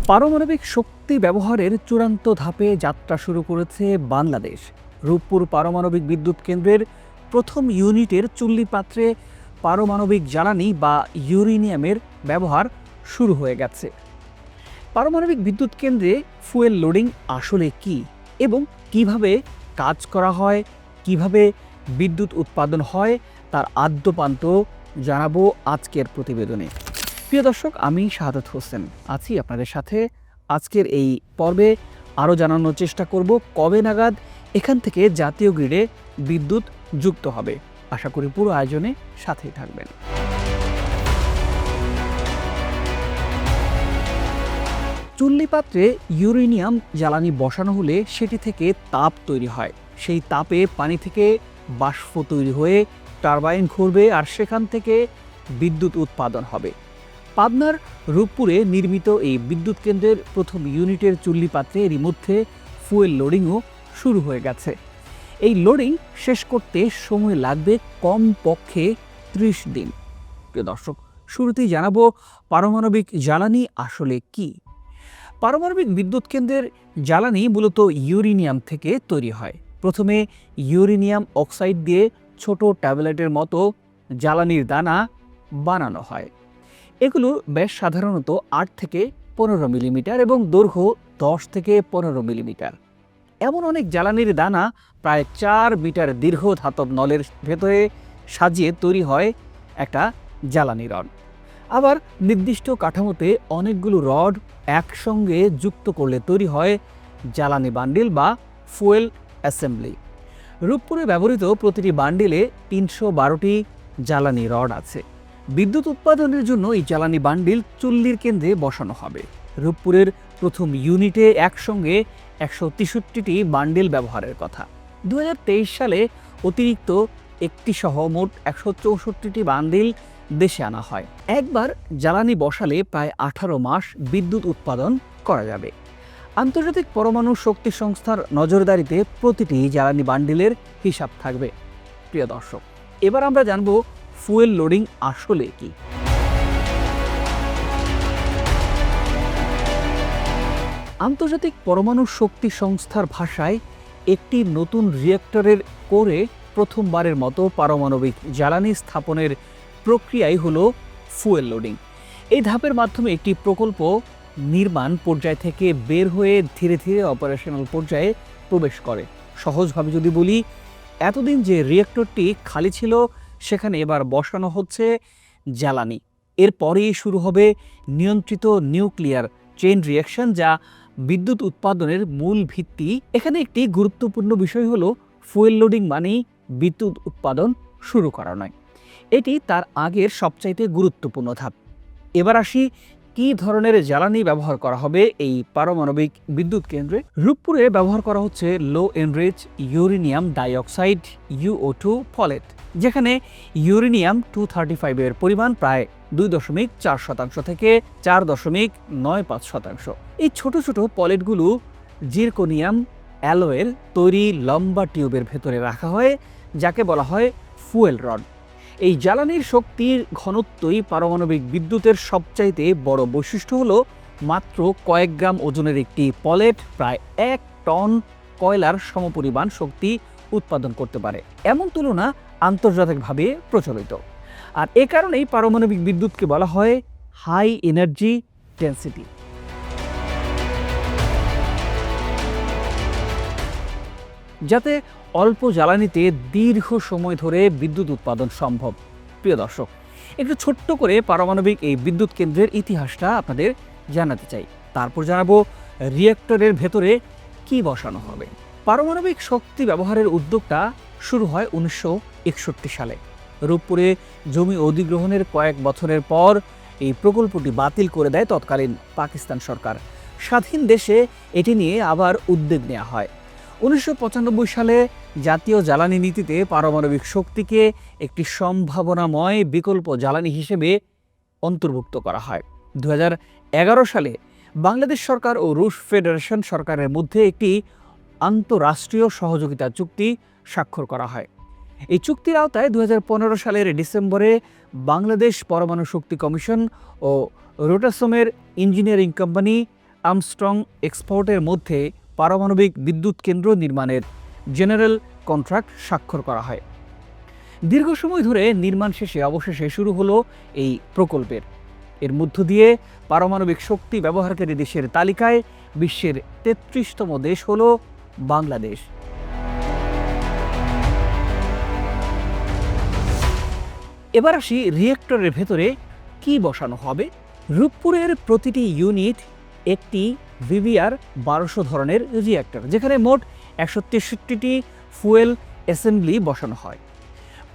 পারমাণবিক শক্তি ব্যবহারের চূড়ান্ত ধাপে যাত্রা শুরু করেছে বাংলাদেশ। রূপপুর পারমাণবিক বিদ্যুৎ কেন্দ্রের প্রথম ইউনিটের চুল্লি পাত্রে পারমাণবিক জ্বালানি বা ইউরেনিয়ামের ব্যবহার শুরু হয়ে গেছে। পারমাণবিক বিদ্যুৎ কেন্দ্রে ফুয়েল লোডিং আসলে কি এবং কিভাবে কাজ করা হয়, কিভাবে বিদ্যুৎ উৎপাদন হয় তার আদ্যোপান্ত জানাবো আজকের প্রতিবেদনে। প্রিয় দর্শক, আমি শাহাদাত হোসেন আছি আপনাদের সাথে। আজকের এই পর্বে আরও জানানোর চেষ্টা করব কবে নাগাদ এখান থেকে জাতীয় গ্রিডে বিদ্যুৎ যুক্ত হবে। আশা করি পুরো আয়োজনে সাথেই থাকবেন। চুল্লি পাত্রে ইউরেনিয়াম জ্বালানি বসানো হলে সেটি থেকে তাপ তৈরি হয়। সেই তাপে পানি থেকে বাষ্প তৈরি হয়ে টারবাইন ঘুরবে আর সেখান থেকে বিদ্যুৎ উৎপাদন হবে। পাবনার রূপপুরে নির্মিত এই বিদ্যুৎ কেন্দ্রের প্রথম ইউনিটের চুল্লি পাত্রে এরই মধ্যে ফুয়েল লোডিংও শুরু হয়ে গেছে। এই লোডিং শেষ করতে সময় লাগবে কমপক্ষে 30 দিন। প্রিয় দর্শক, শুরুতেই জানাবো পারমাণবিক জ্বালানি আসলে কি। পারমাণবিক বিদ্যুৎ কেন্দ্রের জ্বালানি মূলত ইউরেনিয়াম থেকে তৈরি হয়। প্রথমে ইউরেনিয়াম অক্সাইড দিয়ে ছোট ট্যাবলেটের মতো জ্বালানির দানা বানানো হয়। এগুলো বেশ সাধারণত 8 থেকে 15 মিলিমিটার এবং দৈর্ঘ্য 10 থেকে 15 মিলিমিটার। এমন অনেক জ্বালানির দানা প্রায় 4 মিটার দীর্ঘ ধাতব নলের ভেতরে সাজিয়ে তৈরি হয় একটা জ্বালানি রড। আবার নির্দিষ্ট কাঠামোতে অনেকগুলো রড একসঙ্গে যুক্ত করলে তৈরি হয় জ্বালানি বান্ডিল বা ফুয়েল অ্যাসেম্বলি। রূপপুরে ব্যবহৃত প্রতিটি বান্ডিলে 312টি জ্বালানি রড আছে। বিদ্যুৎ উৎপাদনের জন্য এই জ্বালানি বান্ডিল চুল্লির কেন্দ্রে বসানো হবে। রূপপুরের প্রথম ইউনিটে একসঙ্গে 163টি বান্ডিল ব্যবহারের কথা। 2023 সালে অতিরিক্ত একটি সহ মোট 164টি বান্ডিল দেশে আনা হয়। একবার জ্বালানি বসালে প্রায় 18 মাস বিদ্যুৎ উৎপাদন করা যাবে। আন্তর্জাতিক পরমাণু শক্তি সংস্থার নজরদারিতে প্রতিটি জ্বালানি বান্ডিলের হিসাব থাকবে। প্রিয় দর্শক, এবার আমরা জানব ফুয়েল লোডিং আসলে কি। আন্তর্জাতিক পরমাণু শক্তি সংস্থার ভাষায় একটি নতুন রিঅ্যাক্টরের কোরে প্রথমবারের মতো পারমাণবিক জ্বালানি স্থাপনের প্রক্রিয়াই হলো ফুয়েল লোডিং। এই ধাপের মাধ্যমে একটি প্রকল্প নির্মাণ পর্যায় থেকে বের হয়ে ধীরে ধীরে অপারেশনাল পর্যায়ে প্রবেশ করে। সহজভাবে যদি বলি, এতদিন যে রিঅ্যাক্টরটি খালি ছিল সেখানে এবার বসানো হচ্ছে জ্বালানি। এরপরেই শুরু হবে নিয়ন্ত্রিত নিউক্লিয়ার চেইন রিঅ্যাকশন, যা বিদ্যুৎ উৎপাদনের মূল ভিত্তি। এখানে একটি গুরুত্বপূর্ণ বিষয় হলো ফুয়েল লোডিং মানেই বিদ্যুৎ উৎপাদন শুরু করা নয়। এটি তার আগের সবচাইতে গুরুত্বপূর্ণ ধাপ। এবার আসি কি ধরনের জ্বালানি ব্যবহার করা হবে এই পারমাণবিক বিদ্যুৎ কেন্দ্রে। রূপপুরে ব্যবহার করা হচ্ছে low enrich uranium dioxide UO2 pellet, যেখানে ইউরেনিয়াম 235 এর পরিমাণ প্রায় 2.4% থেকে 4.95%। এই ছোট ছোট পলেটগুলো জিরকোনিয়াম অ্যালয়ের তৈরি লম্বা টিউবের ভেতরে রাখা হয়, যাকে বলা হয় ফুয়েল রড। এই জ্বালানির শক্তির ঘনত্বই পারমাণবিক বিদ্যুতের সবচাইতে বড় বৈশিষ্ট্য হলো মাত্র কয়েক গ্রাম ওজনের একটি পলেট প্রায় 1 টন কয়লার সমপরিমাণ শক্তি উৎপাদন করতে পারে। এমন তুলনা আন্তর্জাতিকভাবে প্রচলিত। আর এ কারণেই পারমাণবিক বিদ্যুৎকে বলা হয় হাই এনার্জি ডেন্সিটি। যাতে অল্প জ্বালানিতে দীর্ঘ সময় ধরে বিদ্যুৎ উৎপাদন সম্ভব। প্রিয় দর্শক, একটু ছোট্ট করে পারমাণবিক এই বিদ্যুৎ কেন্দ্রের ইতিহাসটা আপনাদের জানাতে চাই। তারপর জানাবো রিঅ্যাক্টরের ভেতরে কি বসানো হবে। পারমাণবিক শক্তি ব্যবহারের উদ্যোগটা শুরু হয় 1961 সালে। রূপপুরে জমি অধিগ্রহণের কয়েক বছরের পর এই প্রকল্পটি বাতিল করে দেয় তৎকালীন পাকিস্তান সরকার। স্বাধীন দেশে এটি নিয়ে আবার উদ্যোগ নেওয়া হয়। 1995 সালে জাতীয় জ্বালানি নীতিতে পারমাণবিক শক্তিকে একটি সম্ভাবনাময় বিকল্প জ্বালানি হিসেবে অন্তর্ভুক্ত করা হয়। 2011 সালে বাংলাদেশ সরকার ও রুশ ফেডারেশন সরকারের মধ্যে একটি আন্তঃরাষ্ট্রীয় সহযোগিতা চুক্তি স্বাক্ষর করা হয়। এই চুক্তির আওতায় 2015 সালের ডিসেম্বরে বাংলাদেশ পরমাণু শক্তি কমিশন ও রোটাসমের ইঞ্জিনিয়ারিং কোম্পানি আর্মস্ট্রং এক্সপোর্টের মধ্যে পারমাণবিক বিদ্যুৎ কেন্দ্র নির্মাণের জেনারেল কন্ট্রাক্ট স্বাক্ষর করা হয়। দীর্ঘ সময় ধরে নির্মাণ শেষে অবশেষে শুরু হলো এই প্রকল্পের। এর মধ্য দিয়ে পারমাণবিক শক্তি ব্যবহারকারী দেশের তালিকায় বিশ্বের ৩৩তম দেশ হল বাংলাদেশ। এবার আসি রিয়েক্টরের ভেতরে কি বসানো হবে। রূপপুরের প্রতিটি ইউনিট একটি VVR 1200 ধরনের রিয়েক্টর, যেখানে মোট 163টি ফুয়েল অ্যাসেম্বলি বসানো হয়।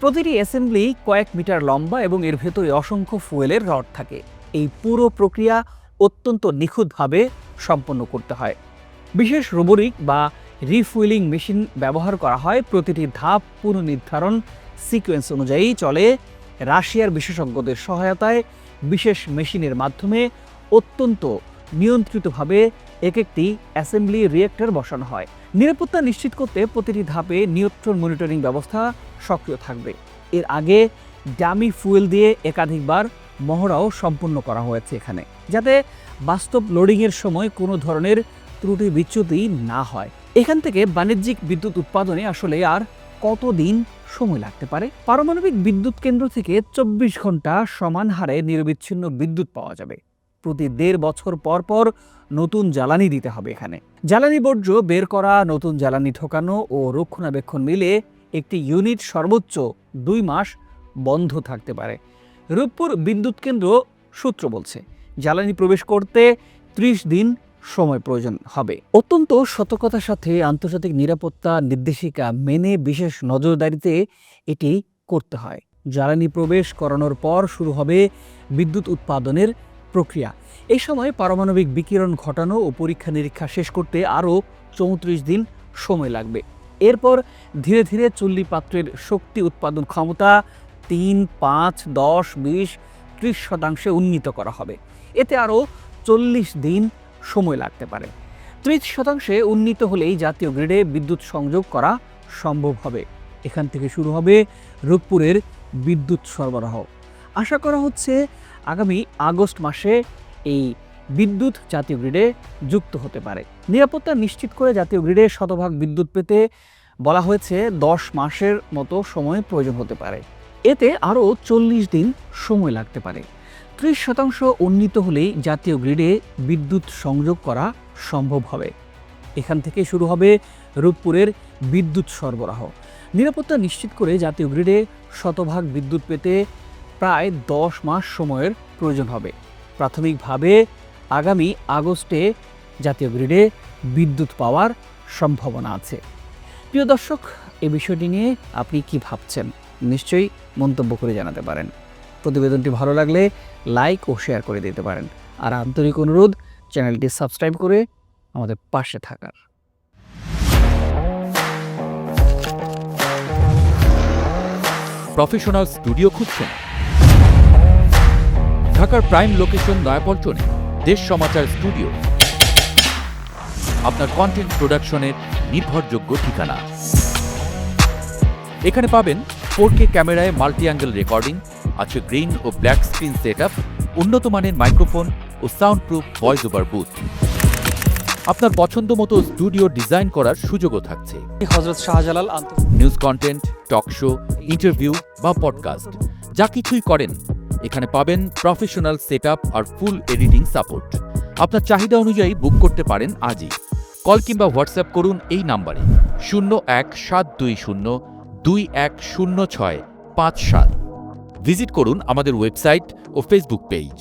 প্রতিটি অ্যাসেম্বলি কয়েক মিটার লম্বা এবং এর ভেতরে অসংখ্য ফুয়েলের রড থাকে। এই পুরো প্রক্রিয়া অত্যন্ত নিখুঁতভাবে সম্পন্ন করতে হয়। বিশেষ রোবোটিক বা রিফুয়েলিং মেশিন ব্যবহার করা হয়। প্রতিটি ধাপ পুনর্নির্ধারণ সিকোয়েন্স অনুযায়ী চলে। রাশিয়ার বিশেষজ্ঞদের সহায়তায় বিশেষ মেশিনের মাধ্যমে অত্যন্ত নিয়ন্ত্রিতভাবে এক একটি অ্যাসেম্বলি রিয়েক্টর বসানো হয়। নিরাপত্তা নিশ্চিত করতে প্রতিটি ধাপে নিয়ন্ত্রণ মনিটরিং ব্যবস্থা সক্রিয় থাকবে। এর আগে ডামি ফুয়েল দিয়ে একাধিকবার মহড়াও সম্পন্ন করা হয়েছে এখানে, যাতে বাস্তব লোডিংয়ের সময় কোনো ধরনের ত্রুটি বিচ্যুতি না হয়। এখান থেকে বাণিজ্যিক বিদ্যুৎ উৎপাদনে আসলে আর কতদিন সময় লাগতে পারে? পারমাণবিক বিদ্যুৎ কেন্দ্র থেকে 24 ঘন্টা সমান হারে নিরবিচ্ছিন্ন বিদ্যুৎ পাওয়া যাবে। প্রতি 1.5 বছর পর পর নতুন জ্বালানি দিতে হবে এখানে। জ্বালানি বর্জ্য বের করা, নতুন জ্বালানি ঢোকানো ও রক্ষণাবেক্ষণ মিলে একটি ইউনিট সর্বোচ্চ 2 মাস বন্ধ থাকতে পারে। রূপপুর বিদ্যুৎ কেন্দ্র সূত্র বলছে, জ্বালানি প্রবেশ করতে 30 দিন সময় প্রয়োজন হবে। অত্যন্ত সতর্কতার সাথে আন্তর্জাতিক নিরাপত্তা নির্দেশিকা মেনে বিশেষ নজরদারিতে এটি করতে হয়। জ্বালানি প্রবেশ করানোর পর শুরু হবে বিদ্যুৎ উৎপাদনের প্রক্রিয়া। এই সময় পারমাণবিক বিকিরণ ঘটানো ও পরীক্ষা নিরীক্ষা শেষ করতে আরও 34 দিন সময় লাগবে। এরপর ধীরে ধীরে চুল্লি পাত্রের শক্তি উৎপাদন ক্ষমতা 3, 5, 10, 20, 30% উন্নীত করা হবে। এতে আরও 40 দিন সময় লাগতে পারে। 30% উন্নীত হলেই জাতীয় গ্রিডে বিদ্যুৎ সংযোগ করা সম্ভব হবে। এখান থেকে শুরু হবে রূপপুরের বিদ্যুৎ সরবরাহ। আশা করা হচ্ছে আগামী আগস্ট মাসে এই বিদ্যুৎ জাতীয় গ্রিডে যুক্ত হতে পারে। নিরাপত্তা নিশ্চিত করে জাতীয় গ্রিডে শতভাগ বিদ্যুৎ পেতে বলা হয়েছে 10 মাসের মতো সময় প্রয়োজন হতে পারে। এতে আরও 40 দিন সময় লাগতে পারে। 30% উন্নীত হলেই জাতীয় গ্রিডে বিদ্যুৎ সংযোগ করা সম্ভব হবে। এখান থেকে শুরু হবে রূপপুরের বিদ্যুৎ সরবরাহ। নিরাপত্তা নিশ্চিত করে জাতীয় গ্রিডে শতভাগ বিদ্যুৎ পেতে প্রায় 10 মাস সময়ের প্রয়োজন হবে। প্রাথমিকভাবে আগামী আগস্টে জাতীয় গ্রিডে বিদ্যুৎ পাওয়ার সম্ভাবনা আছে। প্রিয় দর্শক, এই বিষয়টি নিয়ে আপনি কি ভাবছেন? নিশ্চয়ই মন্তব্য করে জানাতে পারেন। প্রতিবেদনটি ভালো লাগলে লাইক ও শেয়ার করে দিতে পারেন। আর আন্তরিক অনুরোধ, চ্যানেলটি সাবস্ক্রাইব করে আমাদের পাশে থাকার। প্রফেশনাল স্টুডিও খুঁজছেন? ঢাকার প্রাইম লোকেশন নয়াপল্টনে দেশ সমাচার স্টুডিও আপনার কন্টেন্ট প্রোডাকশনের নির্ভরযোগ্য ঠিকানা। এখানে পাবেন 4K ক্যামেরায় মাল্টি অ্যাঙ্গেল রেকর্ডিং, আছে গ্রিন ও ব্ল্যাক স্ক্রিন সেটআপ, উন্নত মানের মাইক্রোফোন ও sound proof voice over booth. আপনার পছন্দ মতো স্টুডিও ডিজাইন করার সুযোগও থাকছে। Hazrat Shahjalal news content, talk show, interview বা পডকাস্ট, যা কিছুই করেন এখানে পাবেন প্রফেশনাল সেটআপ আর ফুল এডিটিং সাপোর্ট। আপনার চাহিদা অনুযায়ী বুক করতে পারেন আজই। কল কিংবা হোয়াটসঅ্যাপ করুন এই নাম্বারে 01-720-210657। ভিজিট করুন আমাদের ওয়েবসাইট ও ফেসবুক পেজ।